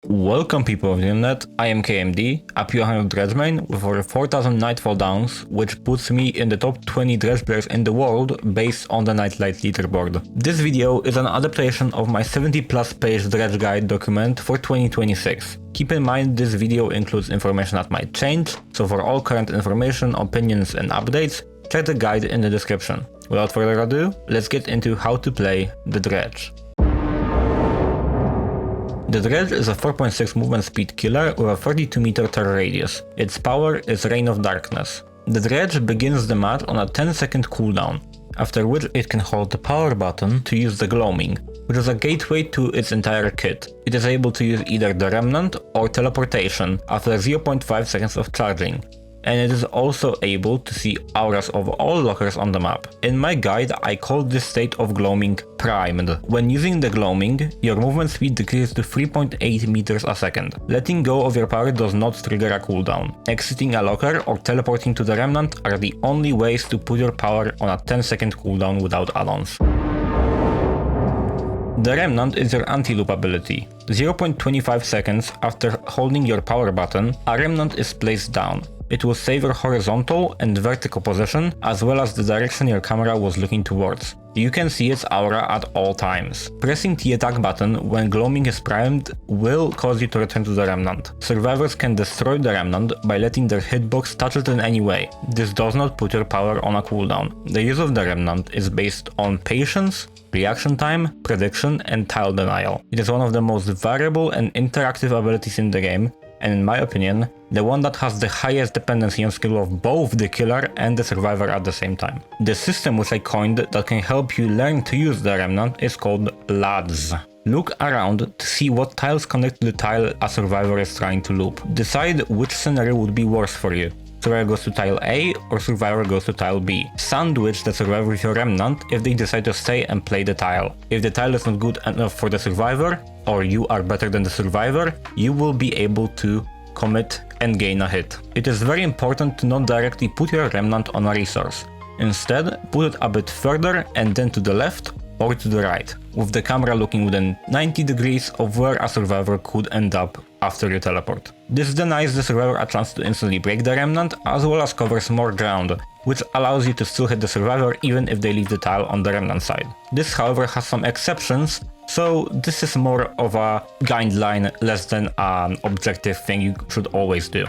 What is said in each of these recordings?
Welcome people of the internet, I am KMD, a P100 Dredge main with over 4000 Nightfall downs, which puts me in the top 20 Dredge players in the world based on the Nightlight leaderboard. This video is an adaptation of my 70 plus page Dredge guide document for 2026. Keep in mind this video includes information that might change, so for all current information, opinions and updates, check the guide in the description. Without further ado, let's get into how to play the Dredge. The Dredge is a 4.6 movement speed killer with a 32 meter turn radius. Its power is Reign of Darkness. The Dredge begins the match on a 10-second cooldown, after which it can hold the power button to use the Gloaming, which is a gateway to its entire kit. It is able to use either the Remnant or Teleportation after 0.5 seconds of charging, and it is also able to see auras of all lockers on the map. In my guide, I called this state of gloaming primed. When using the gloaming, your movement speed decreases to 3.8 meters a second. Letting go of your power does not trigger a cooldown. Exiting a locker or teleporting to the Remnant are the only ways to put your power on a 10-second cooldown without add-ons. The Remnant is your anti-loop ability. 0.25 seconds after holding your power button, a Remnant is placed down. It will save your horizontal and vertical position, as well as the direction your camera was looking towards. You can see its aura at all times. Pressing the attack button when gloaming is primed will cause you to return to the Remnant. Survivors can destroy the Remnant by letting their hitbox touch it in any way. This does not put your power on a cooldown. The use of the Remnant is based on patience, reaction time, prediction, and tile denial. It is one of the most variable and interactive abilities in the game, and in my opinion, the one that has the highest dependency on skill of both the killer and the survivor at the same time. The system which I coined that can help you learn to use the Remnant is called LADS. Look around to see what tiles connect to the tile a survivor is trying to loop. Decide which scenario would be worse for you. Survivor goes to tile A or survivor goes to tile B. Sandwich the survivor with your Remnant if they decide to stay and play the tile. If the tile is not good enough for the survivor, or you are better than the survivor, you will be able to commit and gain a hit. It is very important to not directly put your Remnant on a resource. Instead, put it a bit further and then to the left or to the right, with the camera looking within 90 degrees of where a survivor could end up after you teleport. This denies the survivor a chance to instantly break the Remnant, as well as covers more ground, which allows you to still hit the survivor even if they leave the tile on the Remnant side. This however has some exceptions, so this is more of a guideline less than an objective thing you should always do.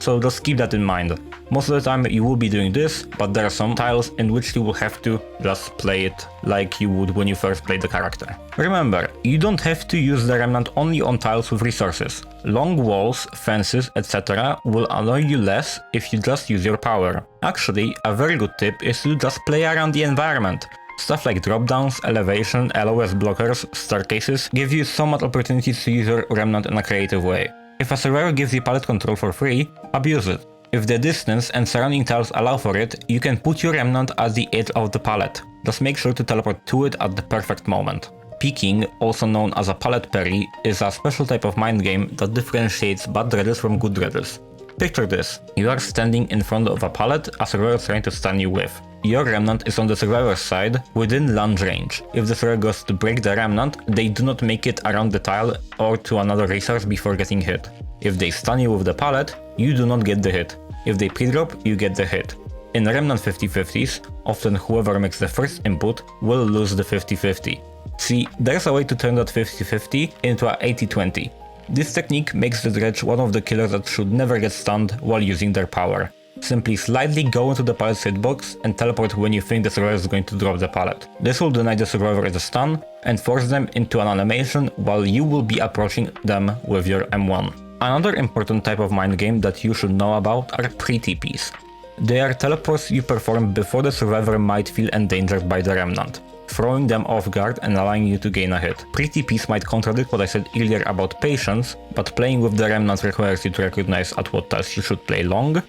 So just keep that in mind. Most of the time you will be doing this, but there are some tiles in which you will have to just play it like you would when you first play the character. Remember, you don't have to use the Remnant only on tiles with resources. Long walls, fences, etc. will annoy you less if you just use your power. Actually, a very good tip is to just play around the environment. Stuff like drop-downs, elevation, LOS blockers, staircases give you so much opportunities to use your Remnant in a creative way. If a survivor gives you pallet control for free, abuse it. If the distance and surrounding tiles allow for it, you can put your Remnant at the edge of the pallet. Just make sure to teleport to it at the perfect moment. Peeking, also known as a pallet parry, is a special type of mind game that differentiates bad dredges from good dredges. Picture this. You are standing in front of a pallet a survivor is trying to stun you with. Your Remnant is on the survivor's side, within lunge range. If the survivor goes to break the Remnant, they do not make it around the tile or to another resource before getting hit. If they stun you with the pallet, you do not get the hit. If they pre-drop, you get the hit. In Remnant 50-50s, often whoever makes the first input will lose the 50-50. See, there's a way to turn that 50-50 into a 80-20. This technique makes the Dredge one of the killers that should never get stunned while using their power. Simply slightly go into the pallet's hitbox and teleport when you think the survivor is going to drop the pallet. This will deny the survivor a stun and force them into an animation while you will be approaching them with your M1. Another important type of mind game that you should know about are pre-TPs. They are teleports you perform before the survivor might feel endangered by the Remnant, throwing them off guard and allowing you to gain a hit. Pre-TPs might contradict what I said earlier about patience, but playing with the Remnant requires you to recognize at what times you should play long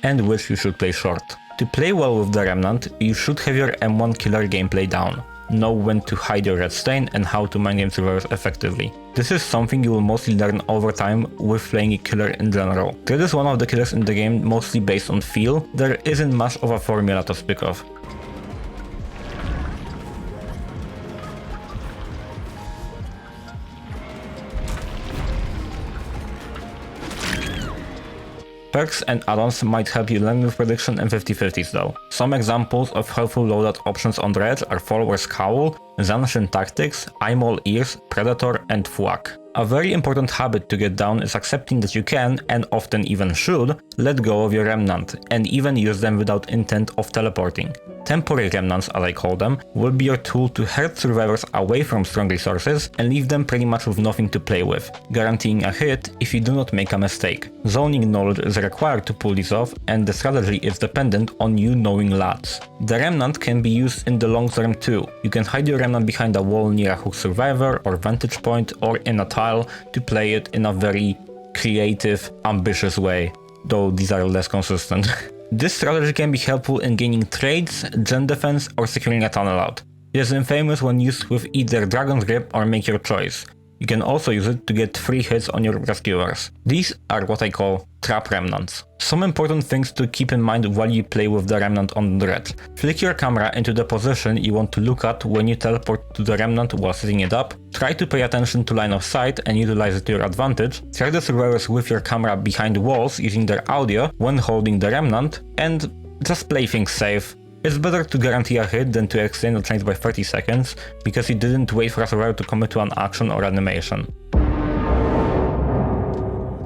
and which you should play short. To play well with the Remnant, you should have your M1 killer gameplay down. Know when to hide your red stain and how to mind game survivors effectively. This is something you will mostly learn over time with playing a killer in general. Dredge is one of the killers in the game mostly based on feel. There isn't much of a formula to speak of. Perks and add-ons might help you land with prediction and 50/50s though. Some examples of helpful loadout options on Dredge are Follower's Cowl, Zanshin Tactics, Eyemall Ears, Predator, and Thwack. A very important habit to get down is accepting that you can, and often even should, let go of your Remnant, and even use them without intent of teleporting. Temporary Remnants, as I call them, will be your tool to herd survivors away from strong resources and leave them pretty much with nothing to play with, guaranteeing a hit if you do not make a mistake. Zoning knowledge is required to pull this off, and the strategy is dependent on you knowing LADs. The Remnant can be used in the long term too. You can hide your Remnant behind a wall near a hook survivor or vantage point or in a tile to play it in a very creative, ambitious way, though these are less consistent. This strategy can be helpful in gaining trades, gen defense, or securing a tunnel out. It is infamous when used with either Dragon's Grip or Make Your Choice. You can also use it to get free hits on your rescuers. These are what I call trap remnants. Some important things to keep in mind while you play with the Remnant on the Dredge. Flick your camera into the position you want to look at when you teleport to the Remnant while setting it up. Try to pay attention to line of sight and utilize it to your advantage. Track the survivors with your camera behind walls using their audio when holding the Remnant, and just play things safe. It's better to guarantee a hit than to extend the chains by 30 seconds, because you didn't wait for a survivor to commit to an action or animation.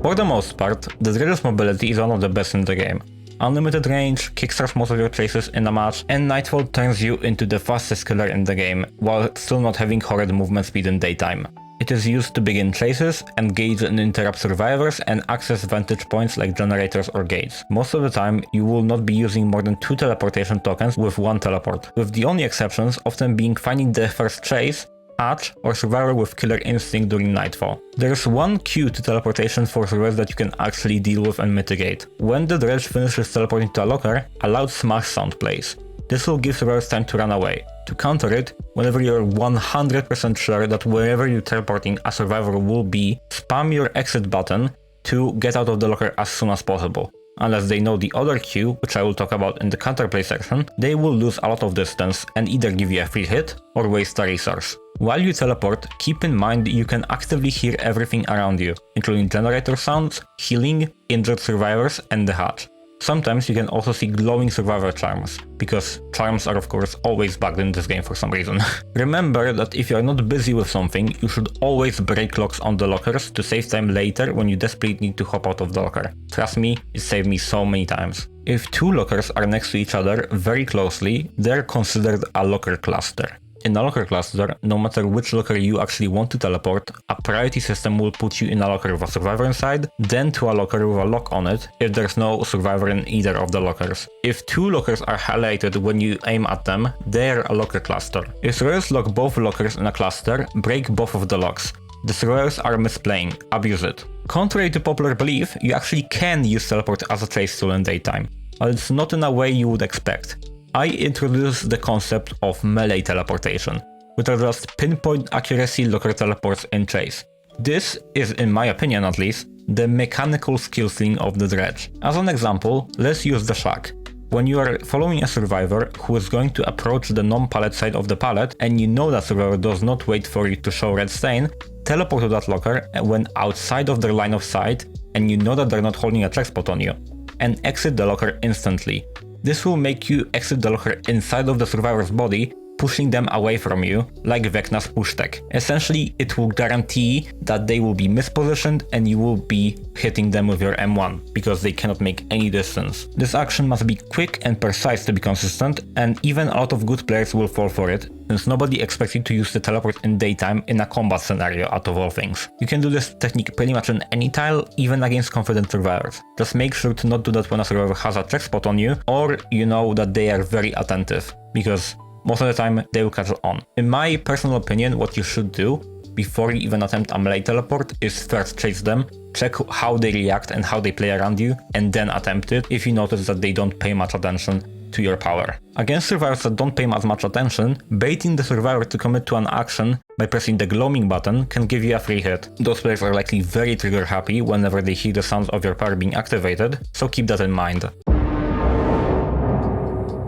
For the most part, the Dredge's mobility is one of the best in the game. Unlimited range, kickstarts most of your chases in a match, and Nightfall turns you into the fastest killer in the game, while still not having horrid movement speed in daytime. It is used to begin chases, engage and interrupt survivors, and access vantage points like generators or gates. Most of the time, you will not be using more than 2 teleportation tokens with 1 teleport, with the only exceptions often being finding the first chase, hatch, or survivor with killer instinct during Nightfall. There's one queue to teleportation for survivors that you can actually deal with and mitigate. When the Dredge finishes teleporting to a locker, a loud smash sound plays. This will give survivors time to run away. To counter it, whenever you're 100% sure that wherever you're teleporting a survivor will be, spam your exit button to get out of the locker as soon as possible. Unless they know the other queue, which I will talk about in the Counterplay section, they will lose a lot of distance and either give you a free hit or waste a resource. While you teleport, keep in mind you can actively hear everything around you, including generator sounds, healing, injured survivors, and the hatch. Sometimes you can also see glowing survivor charms, because charms are of course always bugged in this game for some reason. Remember that if you are not busy with something, you should always break locks on the lockers to save time later when you desperately need to hop out of the locker. Trust me, it saved me so many times. If 2 lockers are next to each other very closely, they're considered a locker cluster. In a locker cluster, no matter which locker you actually want to teleport, a priority system will put you in a locker with a survivor inside, then to a locker with a lock on it if there's no survivor in either of the lockers. If 2 lockers are highlighted when you aim at them, they're a locker cluster. If survivors lock both lockers in a cluster, break both of the locks. The survivors are misplaying, abuse it. Contrary to popular belief, you actually can use teleport as a chase tool in daytime, but it's not in a way you would expect. I introduced the concept of melee teleportation, which are just pinpoint accuracy locker teleports in chase. This is, in my opinion at least, the mechanical skill ceiling of the Dredge. As an example, let's use the shack. When you are following a survivor who is going to approach the non-pallet side of the pallet and you know that survivor does not wait for you to show red stain, teleport to that locker when outside of their line of sight and you know that they're not holding a check spot on you, and exit the locker instantly. This will make you exit the locker inside of the survivor's body, pushing them away from you, like Vecna's push tech. Essentially, it will guarantee that they will be mispositioned and you will be hitting them with your M1, because they cannot make any distance. This action must be quick and precise to be consistent, and even a lot of good players will fall for it, since nobody expects you to use the teleport in daytime in a combat scenario out of all things. You can do this technique pretty much in any tile, even against confident survivors. Just make sure to not do that when a survivor has a check spot on you, or you know that they are very attentive, because most of the time they will catch on. In my personal opinion, what you should do before you even attempt a melee teleport is first chase them, check how they react and how they play around you, and then attempt it if you notice that they don't pay much attention to your power. Against survivors that don't pay as much attention, baiting the survivor to commit to an action by pressing the gloaming button can give you a free hit. Those players are likely very trigger happy whenever they hear the sounds of your power being activated, so keep that in mind.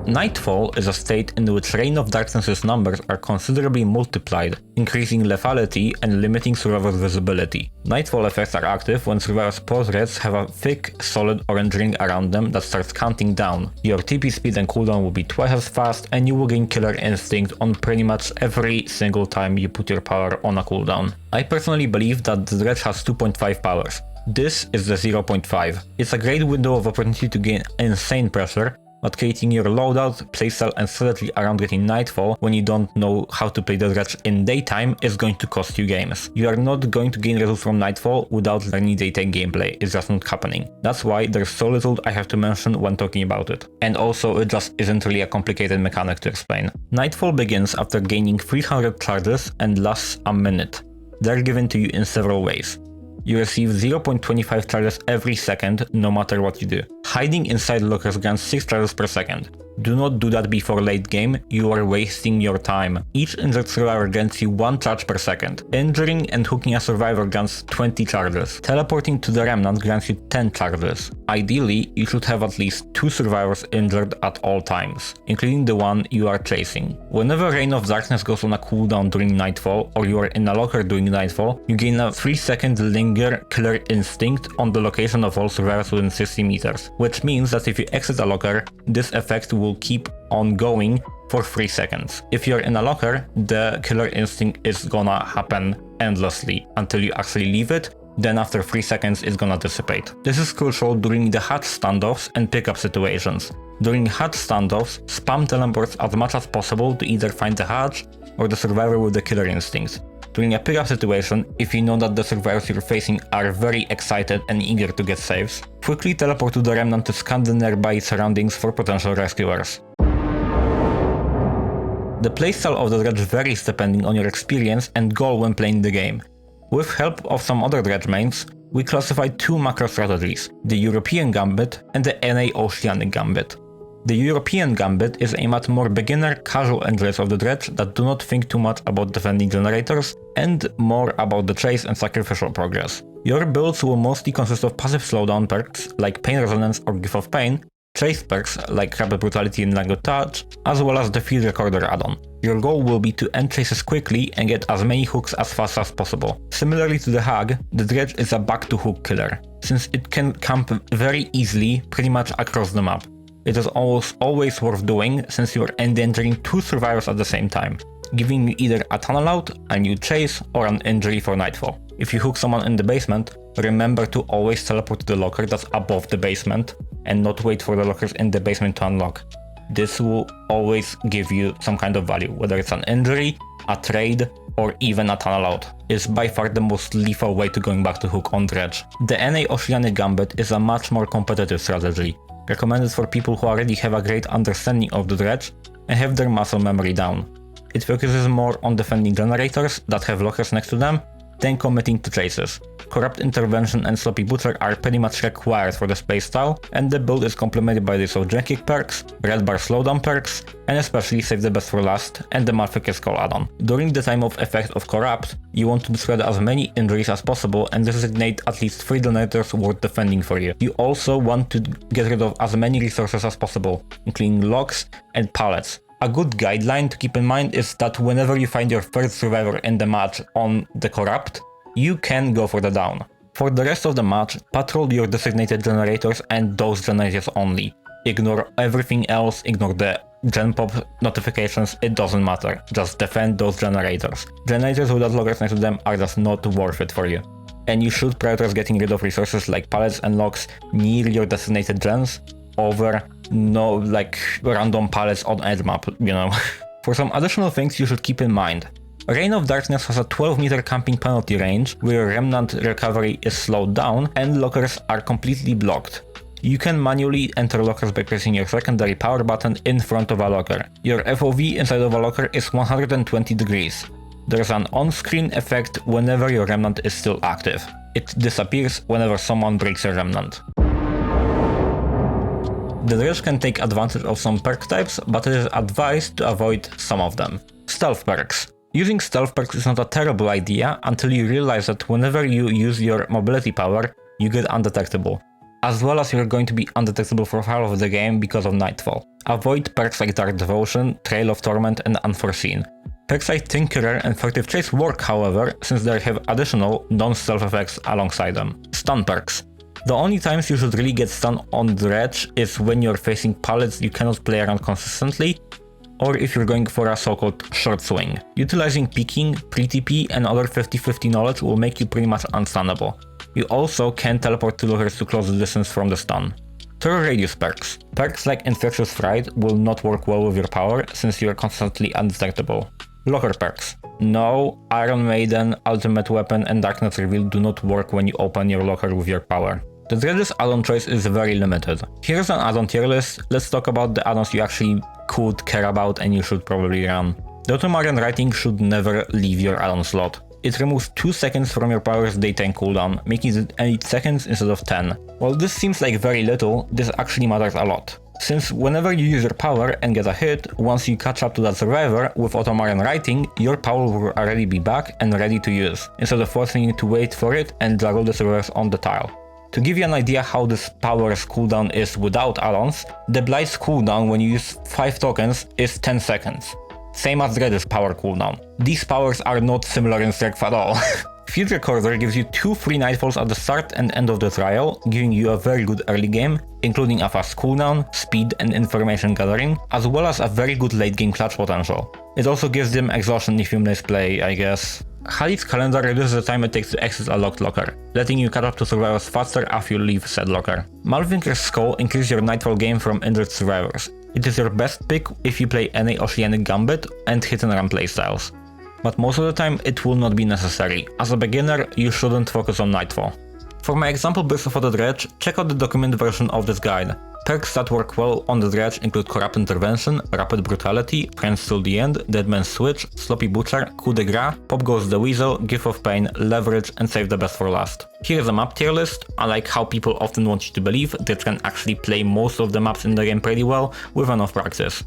Nightfall is a state in which Reign of Darkness's numbers are considerably multiplied, increasing lethality and limiting survivors' visibility. Nightfall effects are active when survivors' portraits have a thick, solid orange ring around them that starts counting down. Your TP speed and cooldown will be twice as fast, and you will gain Killer Instinct on pretty much every single time you put your power on a cooldown. I personally believe that the Dredge has 2.5 powers. This is the 0.5. It's a great window of opportunity to gain insane pressure, but creating your loadout, playstyle and strategy around getting Nightfall when you don't know how to play the Dredge in daytime is going to cost you games. You are not going to gain results from Nightfall without learning daytime gameplay, it's just not happening. That's why there's so little I have to mention when talking about it. And also it just isn't really a complicated mechanic to explain. Nightfall begins after gaining 300 charges and lasts a minute. They're given to you in several ways. You receive 0.25 charges every second, no matter what you do. Hiding inside lockers grants 6 charges per second. Do not do that before late game, you are wasting your time. Each injured survivor grants you 1 charge per second. Injuring and hooking a survivor grants 20 charges. Teleporting to the Remnant grants you 10 charges. Ideally, you should have at least 2 survivors injured at all times, including the one you are chasing. Whenever Reign of Darkness goes on a cooldown during Nightfall, or you are in a locker during Nightfall, you gain a 3-second linger Killer Instinct on the location of all survivors within 60 meters, which means that if you exit a locker, this effect will keep on going for 3 seconds. If you're in a locker, the Killer Instinct is gonna happen endlessly until you actually leave it, then after 3 seconds it's gonna dissipate. This is crucial during the hatch standoffs and pickup situations. During hatch standoffs, spam teleports as much as possible to either find the hatch or the survivor with the Killer Instincts. During a pickup situation, if you know that the survivors you're facing are very excited and eager to get saves, quickly teleport to the Remnant to scan the nearby surroundings for potential rescuers. The playstyle of the Dredge varies depending on your experience and goal when playing the game. With help of some other Dredge mains, we classified 2 macro strategies, the European Gambit and the NA Oceanic Gambit. The European Gambit is aimed at more beginner, casual enjoyers of the Dredge that do not think too much about defending generators and more about the chase and sacrificial progress. Your builds will mostly consist of passive slowdown perks like Pain Resonance or Gift of Pain, chase perks like Rapid Brutality and Languid Touch, as well as the Field Recorder add-on. Your goal will be to end chases quickly and get as many hooks as fast as possible. Similarly to the Hag, the Dredge is a back-to-hook killer, since it can camp very easily pretty much across the map. It is always worth doing since you are endangering 2 survivors at the same time, giving you either a tunnel out, a new chase, or an injury for Nightfall. If you hook someone in the basement, remember to always teleport to the locker that's above the basement and not wait for the lockers in the basement to unlock. This will always give you some kind of value, whether it's an injury, a trade, or even a tunnel out. It's by far the most lethal way to going back to hook on Dredge. The NA Oceanic Gambit is a much more competitive strategy, recommended for people who already have a great understanding of the Dredge and have their muscle memory down. It focuses more on defending generators that have lockers next to them than committing to chases. Corrupt Intervention and Sloppy Butcher are pretty much required for this playstyle, and the build is complemented by the Soul-Drinking perks, Red Bar Slowdown perks, and especially Save the Best for Last and the Maleficent Skull add-on. During the time of effect of Corrupt, you want to spread as many injuries as possible and designate at least 3 generators worth defending for you. You also want to get rid of as many resources as possible, including locks and pallets. A good guideline to keep in mind is that whenever you find your first survivor in the match on the Corrupt, you can go for the down. For the rest of the match, patrol your designated generators and those generators only. Ignore everything else, ignore the gen pop notifications, it doesn't matter. Just defend those generators. Generators without lockers next to them are just not worth it for you. And you should prioritize getting rid of resources like pallets and locks near your designated gens over random pallets on edge map, you know. For some additional things you should keep in mind. Reign of Darkness has a 12-meter camping penalty range where Remnant recovery is slowed down and lockers are completely blocked. You can manually enter lockers by pressing your secondary power button in front of a locker. Your FOV inside of a locker is 120 degrees. There's an on-screen effect whenever your Remnant is still active. It disappears whenever someone breaks your Remnant. The Dredge can take advantage of some perk types, but it is advised to avoid some of them. Stealth perks. Using stealth perks is not a terrible idea until you realize that whenever you use your mobility power, you get undetectable. as well as you're going to be undetectable for half of the game because of Nightfall. Avoid perks like Dark Devotion, Trail of Torment and Unforeseen. Perks like Tinkerer and Furtive Chase work, however, since they have additional non-stealth effects alongside them. Stun perks. The only times you should really get stun on Dredge is when you're facing pallets you cannot play around consistently, or if you're going for a so-called short swing. Utilizing peeking, pre-TP and other 50-50 knowledge will make you pretty much unstunnable. You also can teleport two lockers to close the distance from the stun. Terror Radius perks. Perks like Infectious Fright will not work well with your power since you are constantly undetectable. Locker perks. No, Iron Maiden, Ultimate Weapon and Darkness Reveal do not work when you open your locker with your power. The Dredge's add-on choice is very limited. Here's an add-on tier list. Let's talk about the add-ons you actually could care about and you should probably run. The Automarian Writing should never leave your add-on slot. It removes 2 seconds from your power's daytime cooldown, making it 8 seconds instead of 10. While this seems like very little, this actually matters a lot. Since whenever you use your power and get a hit, once you catch up to that survivor with Automarian Writing, your power will already be back and ready to use, instead of forcing you to wait for it and juggle the survivors on the tile. To give you an idea how this power's cooldown is without add-ons, the Blight's cooldown when you use 5 tokens is 10 seconds. Same as Dredge's power cooldown. These powers are not similar in strength at all. Field Recorder gives you 2 free Nightfalls at the start and end of the trial, giving you a very good early game, including a fast cooldown, speed and information gathering, as well as a very good late game clutch potential. It also gives them exhaustion if you misplay, I guess. Khalid's Calendar reduces the time it takes to exit a locked locker, letting you catch up to survivors faster after you leave said locker. Malvinker's Skull increases your Nightfall game from injured survivors. It is your best pick if you play any Oceanic Gambit and hit and run playstyles. But most of the time it will not be necessary. As a beginner, you shouldn't focus on Nightfall. For my example build for the Dredge, check out the documented version of this guide. Perks that work well on the Dredge include Corrupt Intervention, Rapid Brutality, Friends Till the End, Deadman's Switch, Sloppy Butcher, Coup de Grace, Pop Goes the Weasel, Gift of Pain, Leverage and Save the Best for last. Here's a map tier list. I like how people often want you to believe that can actually play most of the maps in the game pretty well with enough practice.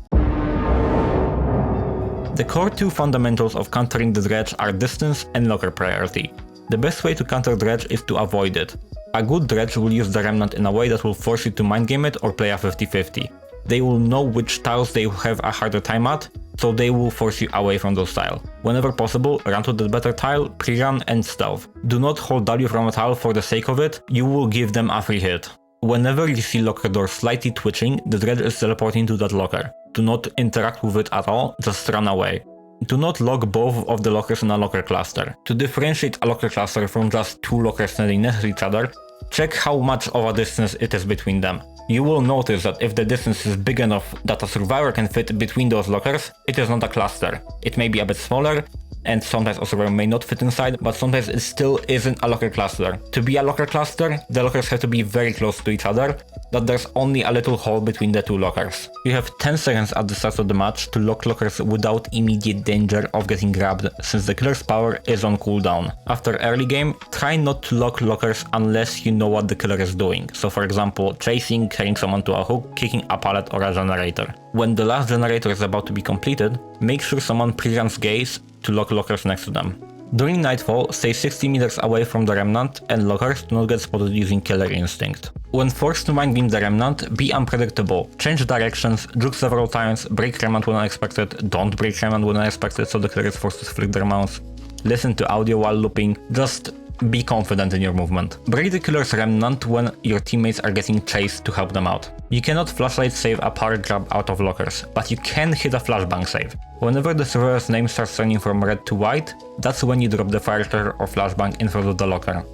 The core 2 fundamentals of countering the Dredge are distance and locker priority. The best way to counter Dredge is to avoid it. A good Dredge will use the Remnant in a way that will force you to mind game it or play a 50-50. They will know which tiles they have a harder time at, so they will force you away from those tiles. Whenever possible, run to the better tile, pre-run and stealth. Do not hold W from a tile for the sake of it, you will give them a free hit. Whenever you see locker door slightly twitching, the Dredge is teleporting to that locker. Do not interact with it at all, just run away. Do not lock both of the lockers in a locker cluster. To differentiate a locker cluster from just 2 lockers standing next to each other, check how much of a distance it is between them. You will notice that if the distance is big enough that a survivor can fit between those lockers, it is not a cluster. It may be a bit smaller, and sometimes a survivor may not fit inside, but sometimes it still isn't a locker cluster. To be a locker cluster, the lockers have to be very close to each other, that there's only a little hole between the 2 lockers. You have 10 seconds at the start of the match to lock lockers without immediate danger of getting grabbed, since the killer's power is on cooldown. After early game, try not to lock lockers unless you know what the killer is doing, so for example, chasing, carrying someone to a hook, kicking a pallet or a generator. When the last generator is about to be completed, make sure someone pre-runs gaze to lock lockers next to them. During Nightfall, stay 60 meters away from the Remnant and lockers do not get spotted using Killer Instinct. When forced to mind beam the Remnant, be unpredictable. Change directions, juke several times, break Remnant when unexpected, don't break Remnant when unexpected so the killer is forced to flick their mouse. Listen to audio while looping, just be confident in your movement. Break the killer's Remnant when your teammates are getting chased to help them out. You cannot flashlight save a power grab out of lockers, but you can hit a flashbang save. Whenever the survivor's name starts turning from red to white, that's when you drop the firecracker or flashbang in front of the locker.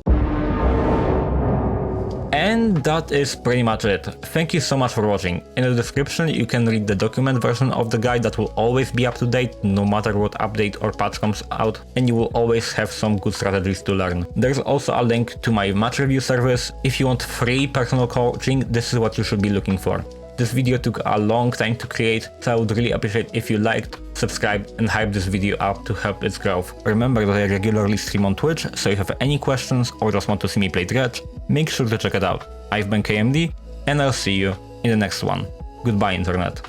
And that is pretty much it. Thank you so much for watching. In the description you can read the document version of the guide that will always be up to date no matter what update or patch comes out, and you will always have some good strategies to learn. There's also a link to my match review service. If you want free personal coaching, this is what you should be looking for. This video took a long time to create, so I would really appreciate if you liked, subscribed and hype this video up to help its growth. Remember that I regularly stream on Twitch, so if you have any questions or just want to see me play Dredge, make sure to check it out. I've been KMD, and I'll see you in the next one. Goodbye, Internet.